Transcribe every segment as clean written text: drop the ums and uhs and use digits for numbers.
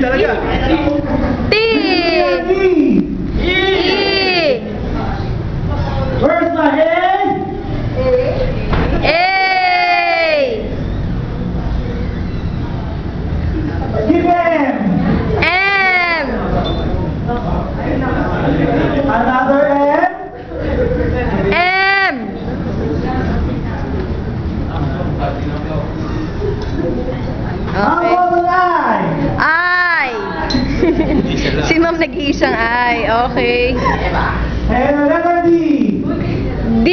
talaga. T. E. Where's my head? A. Give M. M. Another M. M. How Okay. about an I? I. Si Ma'am nag-iisang I. Okay. And a letter D. D.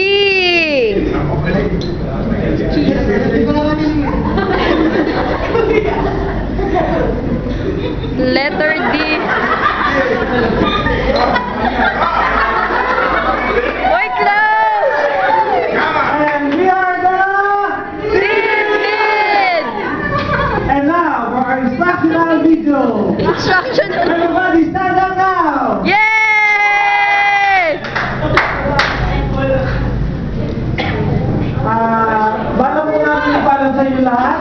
Letter D. Oy, close! And we are the... Tintin! And now for our instructional video. Instructional. Everybody stand up now. Yay! Bago po natin ipaalam sa inyo lahat,